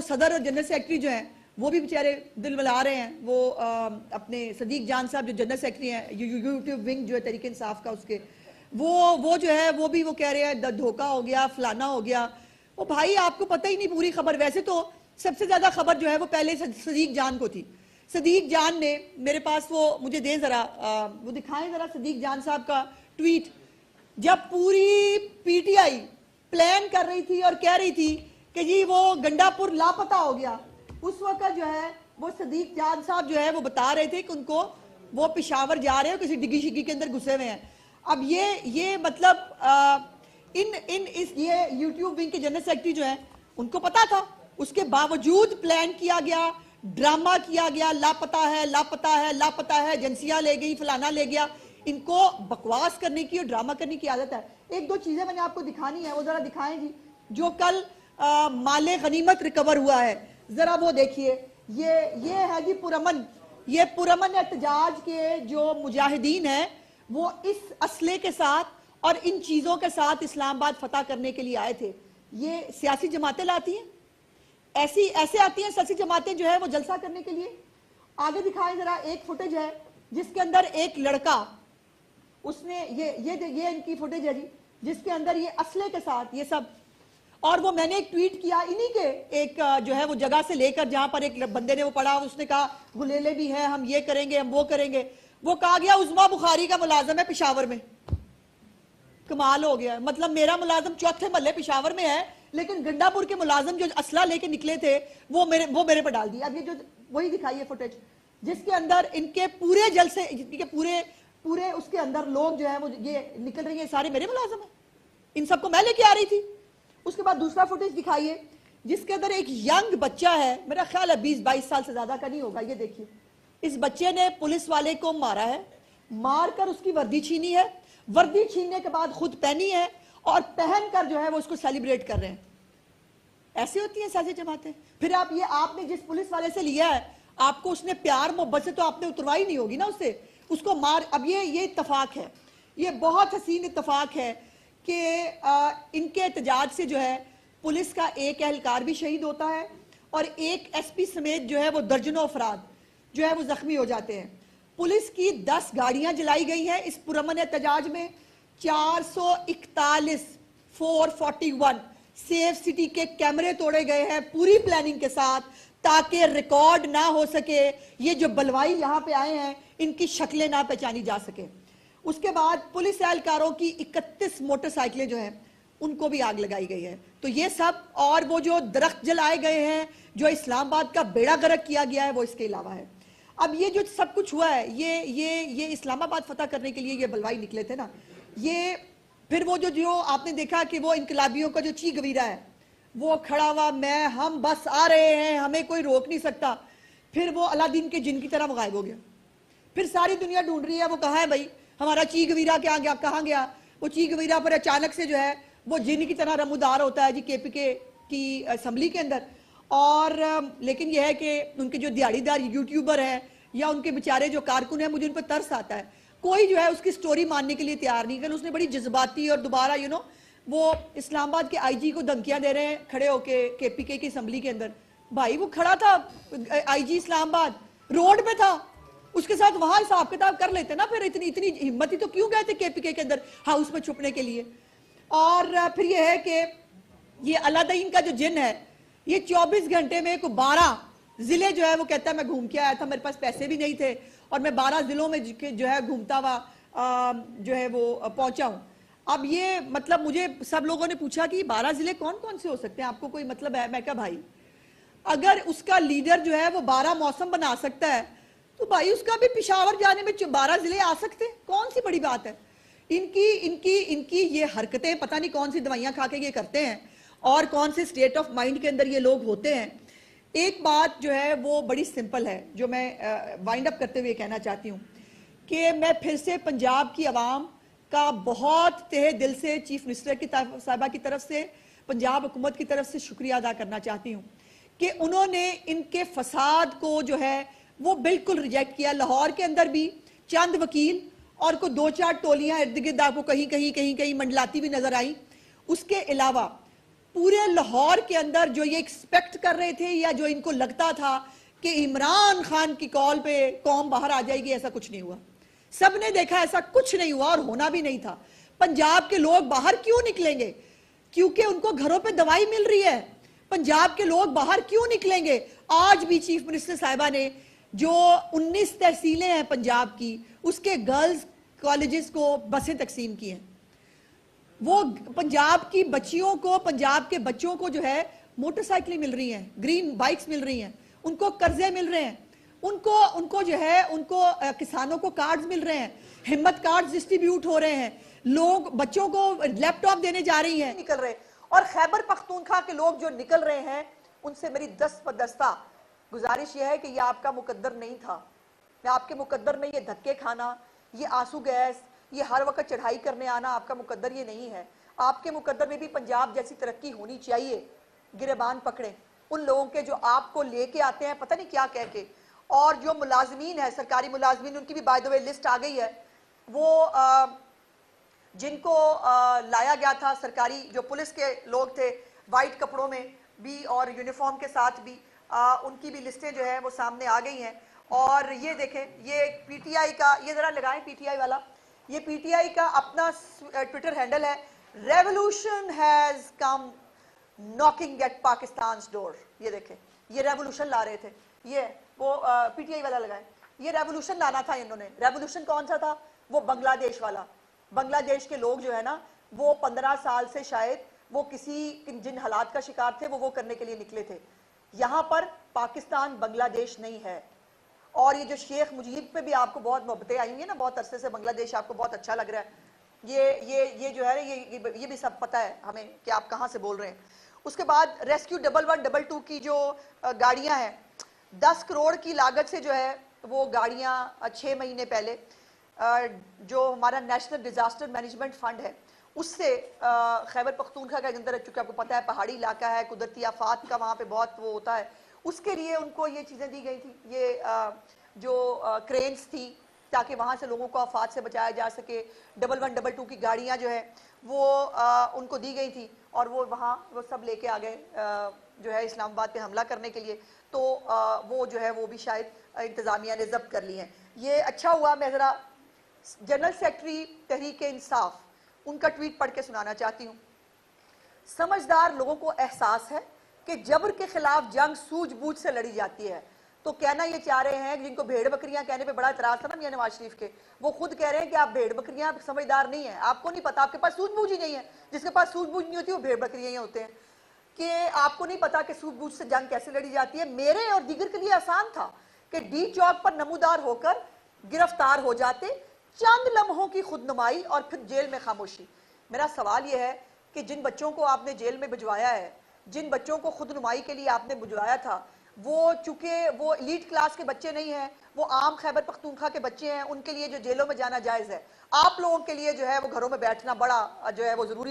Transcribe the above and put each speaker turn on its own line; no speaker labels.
सदर और general secretary जो हैं वो भी बेचारे दिल मिला रहे हैं। वो अपने सदीक जान साहब जो जनरल सेक्रेटरी हैं यूट्यूब विंग जो है तहरीक इंसाफ का, उसके वो जो है वो भी वो कह रहे हैं धोखा हो गया, फलाना हो गया। वो भाई आपको पता ही नहीं पूरी खबर। वैसे तो सबसे ज्यादा खबर जो है वो पहले सदीक जान को थी। सदीक जान ने मेरे पास वो मुझे दें जरा, वो दिखाएं जरा सदीक जान साहब का ट्वीट, जब पूरी पीटीआई प्लान कर रही थी और कह रही थी कि जी वो गंडापुर लापता हो गया, उस वक्त जो है वो सदीक जान साहब जो है वो बता रहे थे कि उनको वो पेशावर जा रहे हो, किसी डिग्गी शिग्गी के अंदर घुसे हुए हैं। अब ये मतलब ये यूट्यूब विंग के जनरल सेक्रेटरी जो है उनको पता था, उसके बावजूद प्लान किया गया, ड्रामा किया गया, लापता है लापता है लापता है, एजेंसियां ले गई, फलाना ले गया। इनको बकवास करने की और ड्रामा करने की आदत है। एक दो चीजें मैंने आपको दिखानी है, वो जरा दिखाएं जी। जो कल माले गनीमत रिकवर हुआ है, जरा वो देखिए। ये है जी पुरअमन, ये पुरअमन एहतजाज के जो मुजाहिदीन हैं वो इस असले के साथ और इन चीजों के साथ इस्लामाबाद फतह करने के लिए आए थे। ये सियासी जमातें लाती हैं, ऐसे आती हैं सियासी जमातें जो है वो जलसा करने के लिए। आगे दिखाएं जरा, एक फुटेज है जिसके अंदर एक लड़का, उसने ये इनकी फुटेज है जी, जिसके अंदर ये असले के साथ ये सब, और वो मैंने एक ट्वीट किया इन्हीं के एक जो है वो जगह से लेकर जहां पर एक बंदे ने वो पढ़ा, उसने कहा गुलेले भी हैं, हम ये करेंगे, हम वो करेंगे। वो कहा गया उस्मा बुखारी का मुलाजम है पेशावर में। कमाल हो गया। मतलब मेरा मुलाजम चौथे महल्ले पेशावर में है, लेकिन गंडापुर के मुलाजम जो असला लेके निकले थे वो मेरे पर डाल दिया। अब ये जो वही दिखाइए फुटेज जिसके अंदर इनके पूरे जलसे के पूरे उसके अंदर लोग जो है वो ये निकल रही है, सारे मेरे मुलाजम है, इन सबको मैं लेके आ रही थी। उसके बाद दूसरा फुटेज दिखाइए जिसके अंदर एक यंग बच्चा है, मेरा ख्याल है 20-22 साल से ज्यादा का नहीं होगा। ये देखिए, इस बच्चे ने पुलिस वाले को मारा है, मारकर उसकी वर्दी छीनी है, वर्दी छीनने के बाद खुद पहनी है और पहनकर जो है वो उसको सेलिब्रेट कर रहे हैं। ऐसे होती है सियासी जमातें। फिर आप ये आपने जिस पुलिस वाले से लिया है, आपको उसने प्यार मोहब्बत से तो आपने उतरवाई नहीं होगी ना उससे, उसको मार। अब ये इत्तफाक है, ये बहुत हसीन इत्तफाक है कि इनके एहतजाज से जो है पुलिस का एक एहलकार भी शहीद होता है और एक एसपी समेत जो है वो दर्जनों अफराद जो है वो जख्मी हो जाते हैं। पुलिस की 10 गाड़ियां जलाई गई हैं इस पुरअमन एहतजाज में। 441 सेफ सिटी के कैमरे तोड़े गए हैं पूरी प्लानिंग के साथ, ताकि रिकॉर्ड ना हो सके, ये जो बलवाई यहाँ पे आए हैं इनकी शक्लें ना पहचानी जा सके। उसके बाद पुलिस एहलकारों की 31 मोटरसाइकिलें जो हैं उनको भी आग लगाई गई है। तो ये सब, और वो जो दरख्त जलाए गए हैं, जो इस्लामाबाद का बेड़ा गर्क किया गया है, वो इसके अलावा है। अब ये जो सब कुछ हुआ है, ये इस्लामाबाद फतह करने के लिए ये बलवाई निकले थे ना। ये फिर वो जो आपने देखा कि वो इनकलाबियों का जो चीख गवीरा है वो खड़ा हुआ, हम बस आ रहे हैं, हमें कोई रोक नहीं सकता। फिर वो अलादीन के जिन की तरह वो गायब हो गया। फिर सारी दुनिया ढूंढ रही है वो कहाँ है भाई, हमारा चीख गवीरा क्या गया, कहाँ गया। वो चीख गवीरा पर अचानक से जो है वो जिन की तरह रमूदार होता है जी केपीके की असेंबली के अंदर। और लेकिन यह है कि उनके जो दिहाड़ीदार यूट्यूबर हैं या उनके बेचारे जो कारकुन हैं, मुझे उन पर तरस आता है। कोई जो है उसकी स्टोरी मानने के लिए तैयार नहीं। कल उसने बड़ी जज्बाती और दोबारा वो इस्लामाबाद के आईजी को धमकियां दे रहे हैं खड़े होके केपीके की असेंबली के अंदर। भाई वो खड़ा था आईजी इस्लामाबाद, रोड पे था, उसके साथ वहां हिसाब किताब कर लेते ना। फिर इतनी हिम्मत ही तो क्यों गए थे केपीके के अंदर हाउस में छुपने के लिए। और फिर यह है कि ये अलादीन का जो जिन है, ये 24 घंटे में 12 जिले जो है वो कहता है मैं घूम के आया था, मेरे पास पैसे भी नहीं थे और मैं 12 जिलों में जो है घूमता हुआ जो है वो पहुंचा हूं। अब ये मतलब मुझे सब लोगों ने पूछा कि 12 जिले कौन कौन से हो सकते हैं, आपको कोई मतलब है? मैं कहा भाई अगर उसका लीडर जो है वो 12 मौसम बना सकता है तो भाई उसका भी पेशावर जाने में 12 जिले आ सकते हैं, कौन सी बड़ी बात है। इनकी ये हरकतें, पता नहीं कौन सी दवाइयां खा के ये करते हैं और कौन से स्टेट ऑफ माइंड के अंदर ये लोग होते हैं। एक बात जो है वो बड़ी सिंपल है, जो मैं वाइंड अप करते हुए कहना चाहती हूँ कि मैं फिर से पंजाब की आवाम का बहुत तहे दिल से चीफ मिनिस्टर की साहिबा की तरफ से, पंजाब हुकूमत की तरफ से शुक्रिया अदा करना चाहती हूँ कि उन्होंने इनके फसाद को जो है वो बिल्कुल रिजेक्ट किया। लाहौर के अंदर भी चंद वकील और को 2-4 टोलियां इर्द गिर्द आपको कहीं कहीं मंडलाती भी नजर आई। उसके अलावा पूरे लाहौर के अंदर जो ये एक्सपेक्ट कर रहे थे या जो इनको लगता था कि इमरान खान की कॉल पे कौम बाहर आ जाएगी, ऐसा कुछ नहीं हुआ। सबने देखा ऐसा कुछ नहीं हुआ और होना भी नहीं था। पंजाब के लोग बाहर क्यों निकलेंगे? क्योंकि उनको घरों पे दवाई मिल रही है। पंजाब के लोग बाहर क्यों निकलेंगे? आज भी चीफ मिनिस्टर साहिबा ने जो 19 तहसीलें हैं पंजाब की, उसके गर्ल्स कॉलेजेस को बसें तकसीम की हैं। वो पंजाब की बच्चियों को, पंजाब के बच्चों को जो है मोटरसाइकिलें मिल रही हैं, ग्रीन बाइक्स मिल रही हैं, उनको कर्जे मिल रहे हैं, उनको जो है उनको किसानों को कार्ड्स मिल रहे हैं, हिम्मत कार्ड्स डिस्ट्रीब्यूट हो रहे हैं, लोग बच्चों को लैपटॉप देने जा रही हैं, निकल रहे। और खैबर पख्तूनख्वा के लोग जो निकल रहे हैं, उनसे मेरी दस्तबदस्ता गुजारिश यह है कि यह आपका मुकद्दर नहीं था। मैं आपके मुकद्दर में ये धक्के खाना, ये आंसू गैस, ये हर वक्त चढ़ाई करने आना आपका मुकद्दर ये नहीं है। आपके मुकद्दर में भी पंजाब जैसी तरक्की होनी चाहिए। गिरेबान पकड़े उन लोगों के जो आपको लेके आते हैं पता नहीं क्या कह के। और जो मुलाजमीन है, सरकारी मुलाजमीन, उनकी भी बाय द वे लिस्ट आ गई है। वो जिनको लाया गया था, सरकारी जो पुलिस के लोग थे वाइट कपड़ों में भी और यूनिफॉर्म के साथ भी, उनकी भी लिस्टें जो है वो सामने आ गई हैं। और ये देखें, ये पीटीआई का, ये जरा लगाएं पीटीआई वाला, ये पीटीआई का अपना ट्विटर हैंडल है, revolution has come knocking at Pakistan door. ये देखें, ये रेवोल्यूशन ला रहे थे, ये वो पीटीआई वाला लगाए, ये रेवोल्यूशन लाना था इन्होंने। रेवोल्यूशन कौन सा था? वो बांग्लादेश वाला। बांग्लादेश के लोग जो है ना, वो 15 साल से शायद वो किसी जिन हालात का शिकार थे वो करने के लिए निकले थे। यहां पर पाकिस्तान बांग्लादेश नहीं है। और ये जो शेख मुजीब पे भी आपको बहुत मोहब्बतें आई हुई है ना, बहुत अरसे से बांग्लादेश आपको बहुत अच्छा लग रहा है, ये जो है ये भी सब पता है हमें कि आप कहां से बोल रहे हैं। उसके बाद रेस्क्यू 1122 की जो गाड़ियां हैं, 10 करोड़ की लागत से जो है वो गाड़ियां 6 महीने पहले जो हमारा नेशनल डिजास्टर मैनेजमेंट फंड है उससे खैबर पख्तूनख्वा के अंदर, चूंकि आपको पता है पहाड़ी इलाका है, कुदरती आफात का वहाँ पे बहुत वो होता है, उसके लिए उनको ये चीज़ें दी गई थी, ये जो क्रेन्स थी, ताकि वहाँ से लोगों को आफात से बचाया जा सके। 1122 की गाड़ियाँ जो है वो उनको दी गई थी और वो वहाँ वो सब लेके आ गए जो है इस्लामाबाद पे हमला करने के लिए। तो वो जो है वो भी शायद इंतज़ामिया ने जब्त कर ली हैं। ये अच्छा हुआ। मैं ज़रा जनरल सेक्रेटरी तहरीक इंसाफ उनका ट्वीट पढ़ के सुनाना चाहती हूँ। समझदार लोगों को एहसास है कि जबर के खिलाफ जंग सूझबूझ से लड़ी जाती है। तो कहना ये चाह रहे हैं, जिनको भेड़ बकरियां कहने पे बड़ा इतराज था ना मियां नवाज शरीफ के, वो खुद कह रहे हैं कि आप भेड़ बकरियां समझदार नहीं है, आपको नहीं पता, आपके पास सूझबूझ ही नहीं है। जिसके पास सूझबूझ नहीं होती वो भेड़ बकरियां ही होते हैं, कि आपको नहीं पता कि सूझबूझ से जंग कैसे लड़ी जाती है। मेरे और दीगर के लिए आसान था कि डी चौक पर नमूदार होकर गिरफ्तार हो जाते, चंद लम्हों की खुदनुमाई और फिर जेल में खामोशी। मेरा सवाल यह है कि जिन बच्चों को आपने जेल में भिजवाया है, जिन बच्चों को खुदनुमाई के लिए आपने भिजवाया था, वो चूंकि वो एलीट क्लास के बच्चे नहीं हैं, वो आम खैबर पख्तूनख्वा के बच्चे हैं, उनके लिए जो जेलों में जाना जायज़ है, आप लोगों के लिए जो है वो घरों में बैठना बड़ा जो है वो ज़रूरी